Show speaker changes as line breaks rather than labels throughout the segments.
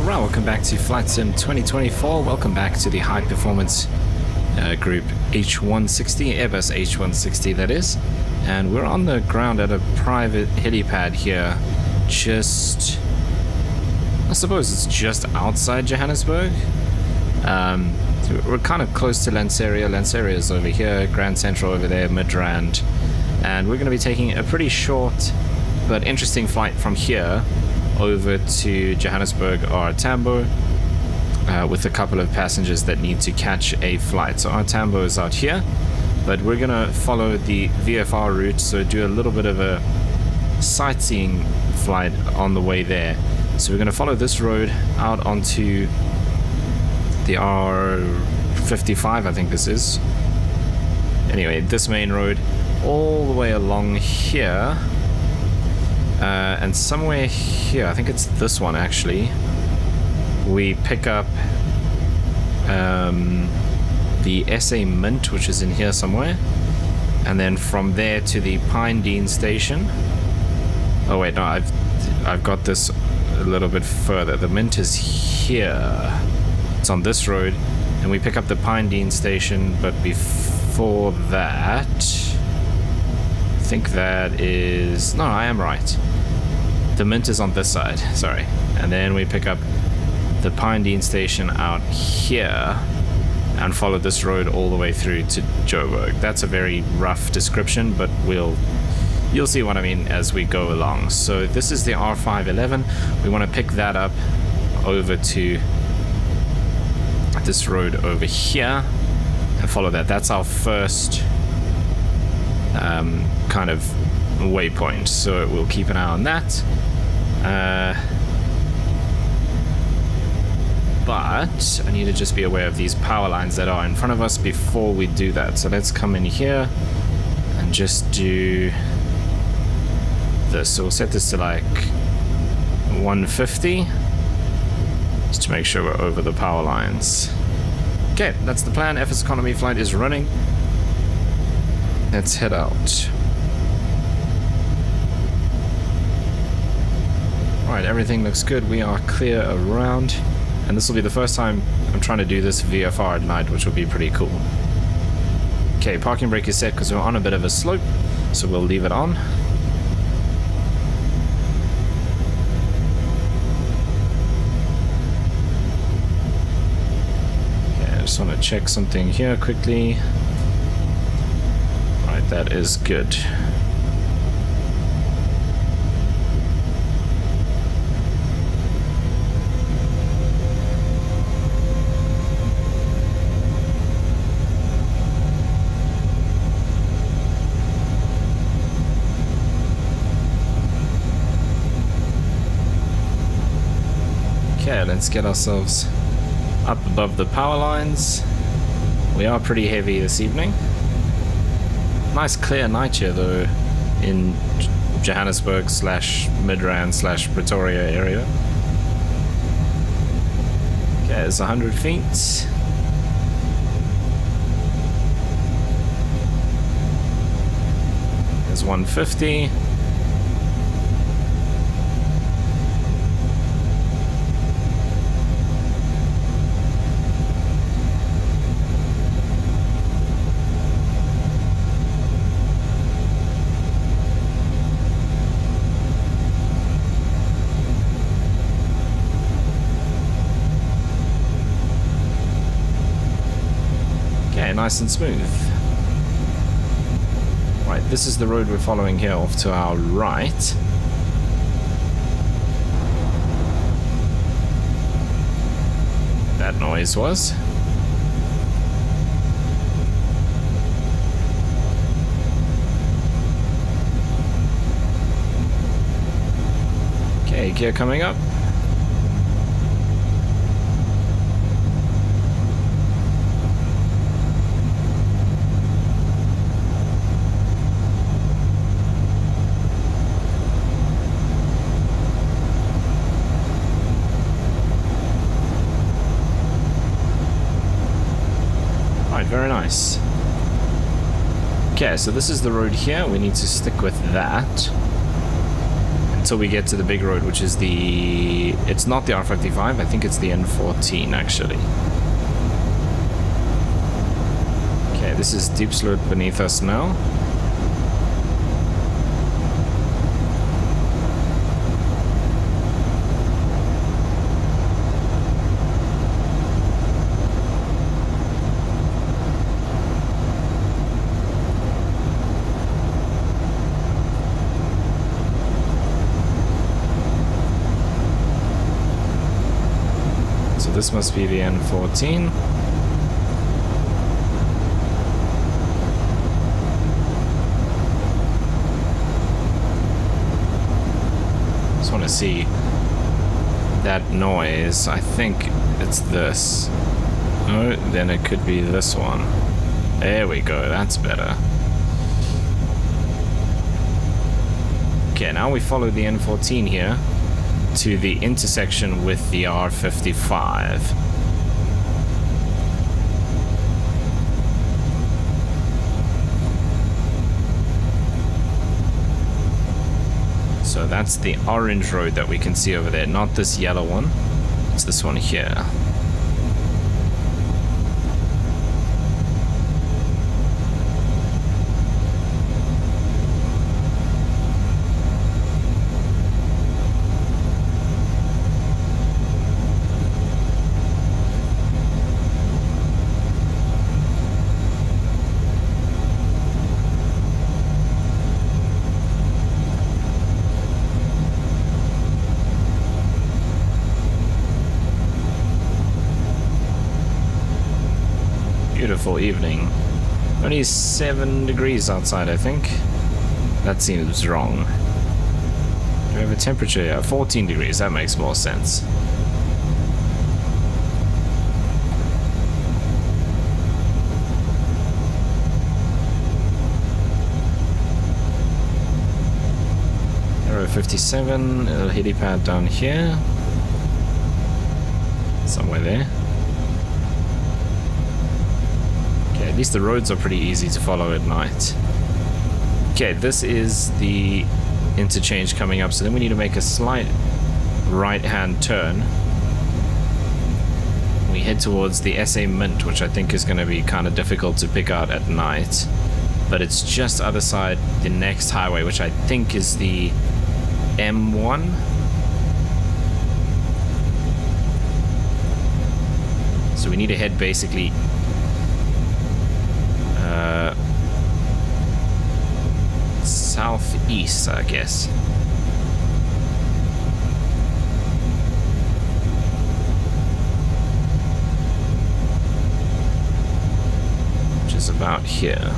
Alright, welcome back to Flight Sim 2024. Welcome back to the high performance group H160, Airbus H160 that is. And we're on the ground at a private helipad here, just, I suppose it's just outside Johannesburg. We're kind of close to Lanseria. Lanseria is over here, Grand Central over there, Midrand. And we're going to be taking a pretty short but interesting flight from here over to Johannesburg or Tambo with a couple of passengers that need to catch a flight. So our Tambo is out here, but we're going to follow the VFR route, so do a little bit of a sightseeing flight on the way there. So we're going to follow this road out onto the R55, I think this is. Anyway, this main road all the way along here. And somewhere here, I think it's this one actually, we pick up the SA Mint, which is in here somewhere, and then from there to the Pine Dean station. Oh wait, no, I've got this a little bit further. The Mint is here. It's on this road, and we pick up the Pine Dean station, but before that, I think that is, no, I am right. The Mint is on this side, sorry. And then we pick up the Pine Dean station out here and follow this road all the way through to Joburg. That's a very rough description, but you'll see what I mean as we go along. So this is the R511. We want to pick that up over to this road over here and follow that. That's our first kind of waypoint, so we'll keep an eye on that. But I need to just be aware of these power lines that are in front of us before we do that. So let's come in here and just do this. So we'll set this to like 150 just to make sure we're over the power lines. Okay, that's the plan. FSEconomy flight is running. Let's head out. Alright, everything looks good. We are clear around. And this will be the first time I'm trying to do this VFR at night, which will be pretty cool. Okay, parking brake is set because we're on a bit of a slope, so we'll leave it on. Okay, I just want to check something here quickly. Alright, that is good. Okay, let's get ourselves up above the power lines. We are pretty heavy this evening. Nice clear night here though in Johannesburg / Midrand / Pretoria area. Okay, it's 100 feet. There's 150. Nice and smooth. Right, this is the road we're following here off to our right. That noise was. Okay, gear coming up. Very nice. Okay, so this is the road here. We need to stick with that. And until we get to the big road, which is it's not the R55, I think it's the N14 actually. Okay, this is deep slope beneath us now. This must be the N14. Just want to see that noise. I think it's this. Oh, then it could be this one. There we go, that's better. Okay, now we follow the N14 here to the intersection with the R55. So that's the orange road that we can see over there, not this yellow one. It's this one here. Beautiful evening. Only 7 degrees outside, I think. That seems wrong. Do we have a temperature? Yeah, 14 degrees. That makes more sense. Aero 57, a little helipad down here. Somewhere there. At least the roads are pretty easy to follow at night. Okay, this is the interchange coming up, so then we need to make a slight right-hand turn. We head towards the SA Mint, which I think is going to be kind of difficult to pick out at night. But it's just other side the next highway, which I think is the M1. So we need to head basically southeast, I guess. Which is about here.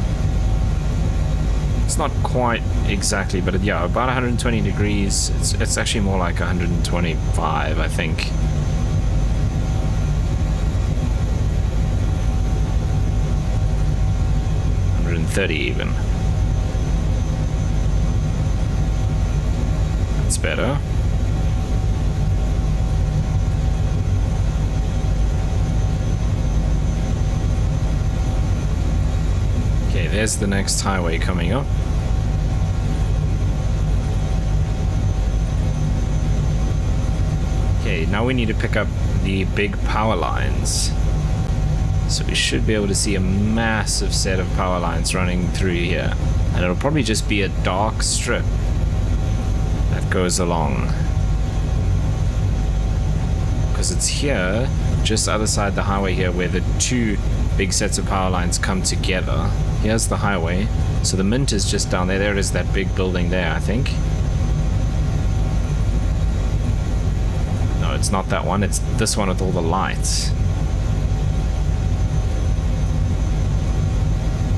It's not quite exactly, but yeah, about 120 degrees. It's actually more like 125, I think. 130 even. That's better. Okay, there's the next highway coming up. Okay, now we need to pick up the big power lines. So we should be able to see a massive set of power lines running through here. And it'll probably just be a dark strip that goes along. Because it's here, just other side the highway here, where the two big sets of power lines come together. Here's the highway. So the Mint is just down there. There it is, that big building there, I think. No, it's not that one. It's this one with all the lights.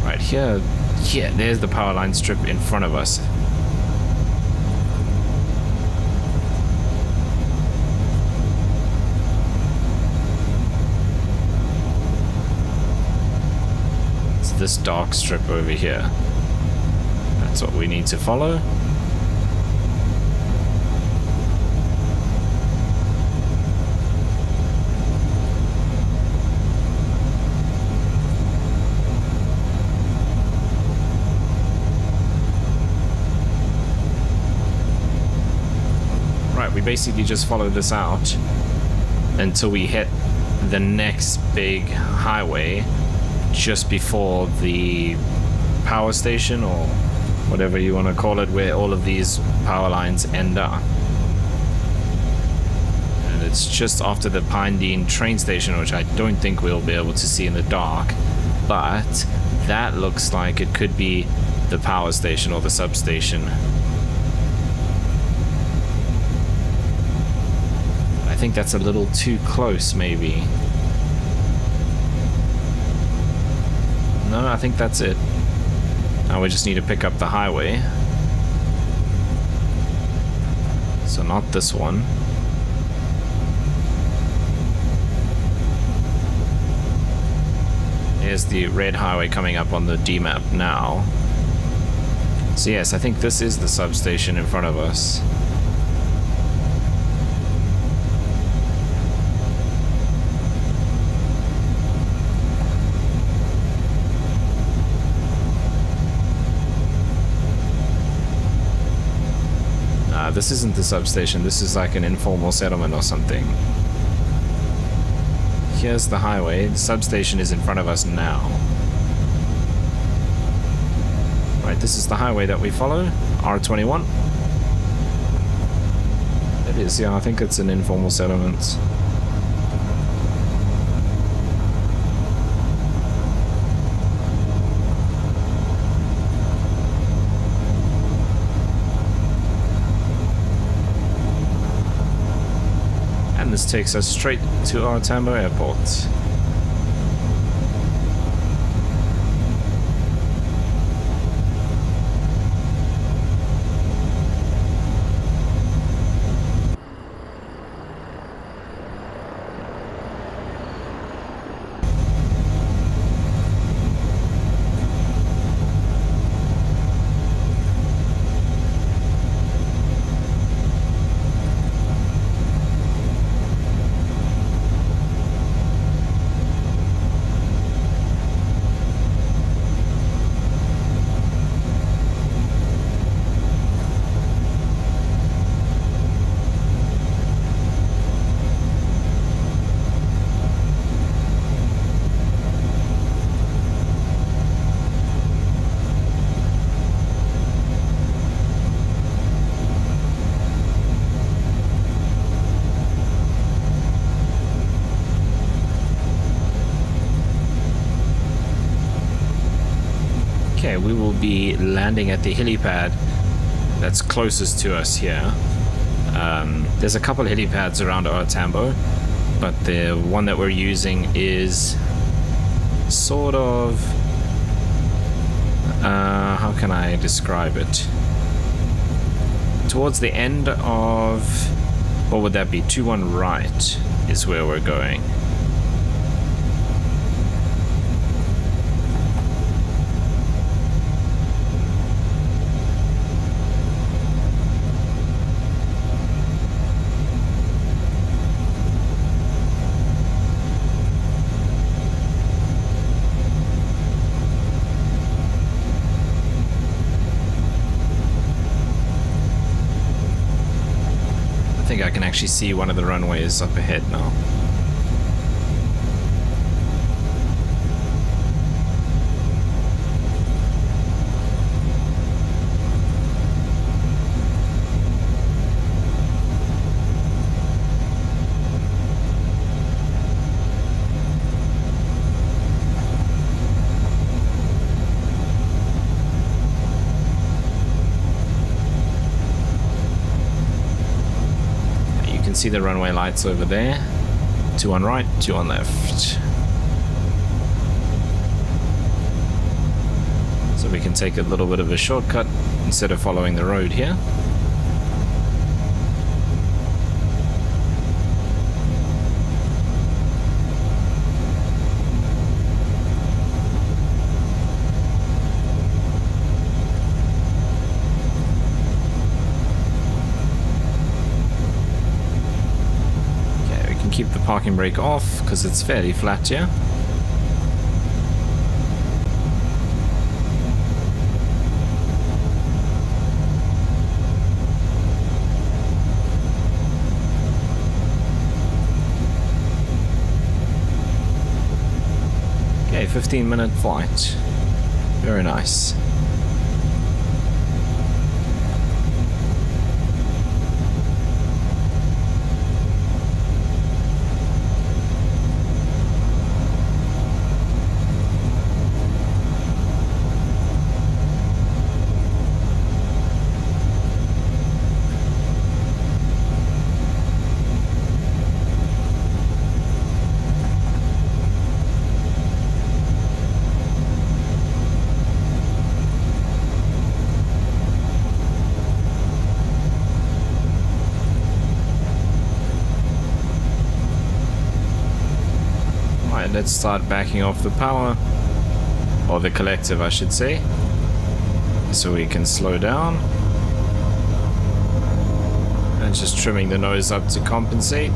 Right here, yeah, there's the power line strip in front of us. It's this dark strip over here. That's what we need to follow. basically just follow this out until we hit the next big highway just before the power station, or whatever you want to call it, where all of these power lines end up. And it's just after the Pinedene train station, which I don't think we'll be able to see in the dark, but that looks like it could be the power station or the substation. I think that's a little too close, maybe. No, I think that's it. Now we just need to pick up the highway. So not this one. Here's the red highway coming up on the D map now. So yes, I think this is the substation in front of us. This isn't the substation, this is like an informal settlement or something. Here's the highway, the substation is in front of us now. Right, this is the highway that we follow, R21. It is, yeah, I think it's an informal settlement. This takes us straight to our Tambo Airport. Okay, we will be landing at the helipad that's closest to us here. There's a couple helipads around our Tambo, but the one that we're using is sort of... how can I describe it? Towards the end of... what would that be? 2-1 right is where we're going. I can actually see one of the runways up ahead now. See the runway lights over there. 2 on right, 2 on left. So we can take a little bit of a shortcut instead of following the road here. Keep the parking brake off because it's fairly flat here. 15-minute flight. Very nice. Let's start backing off the power, or the collective I should say, so we can slow down, and just trimming the nose up to compensate.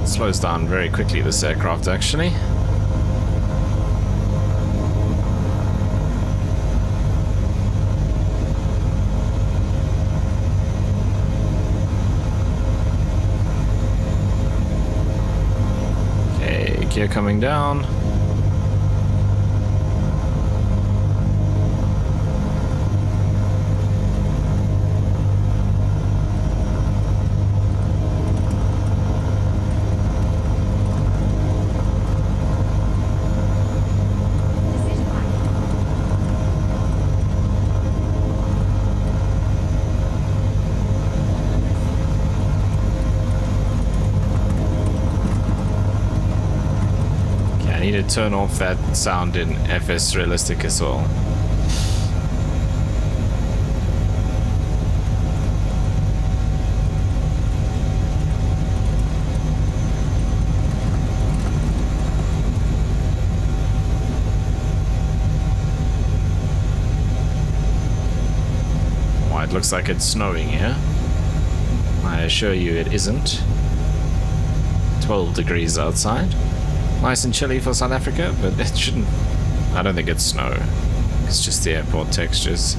It slows down very quickly, this aircraft actually. Gear coming down. Need to turn off that sound in FS Realistic as well. Oh, it looks like it's snowing here. I assure you it isn't. 12 degrees outside. Nice and chilly for South Africa, but it shouldn't... I don't think it's snow. It's just the airport textures.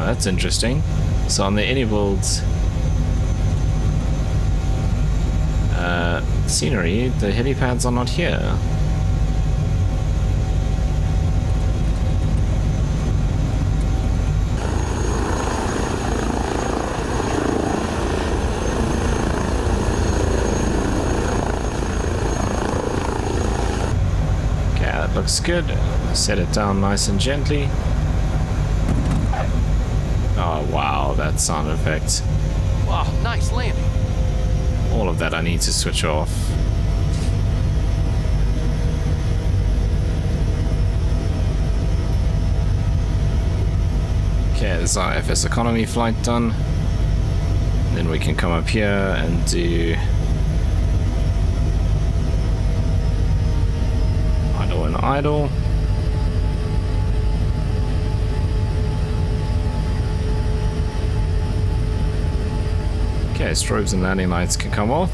That's interesting. So on the enabled scenery, the helipads are not here. Okay, that looks good. Set it down nice and gently. Oh wow, that sound effect.
Wow, nice landing.
All of that I need to switch off. Okay, there's our FSEconomy flight done. Then we can come up here and do idle and idle. Okay, strobes and landing lights can come off.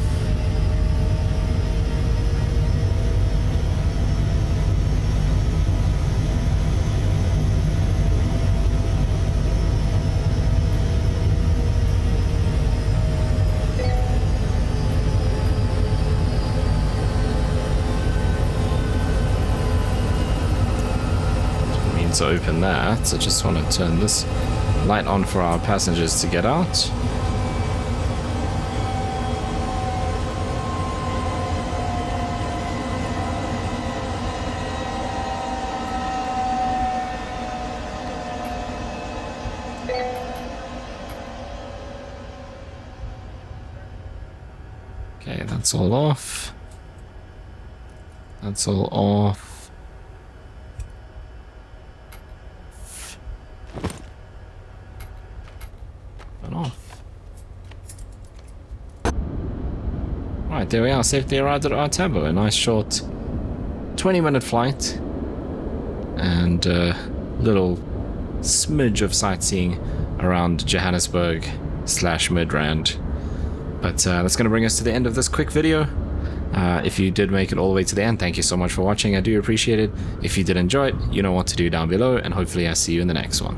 Didn't mean to open that. I just want to turn this light on for our passengers to get out. Okay, that's all off. That's all off. But there we are, safely arrived at our Tambo. A nice short 20-minute flight. And a little smidge of sightseeing around Johannesburg / Midrand. But that's going to bring us to the end of this quick video. If you did make it all the way to the end, thank you so much for watching. I do appreciate it. If you did enjoy it, you know what to do down below, and hopefully I see you in the next one.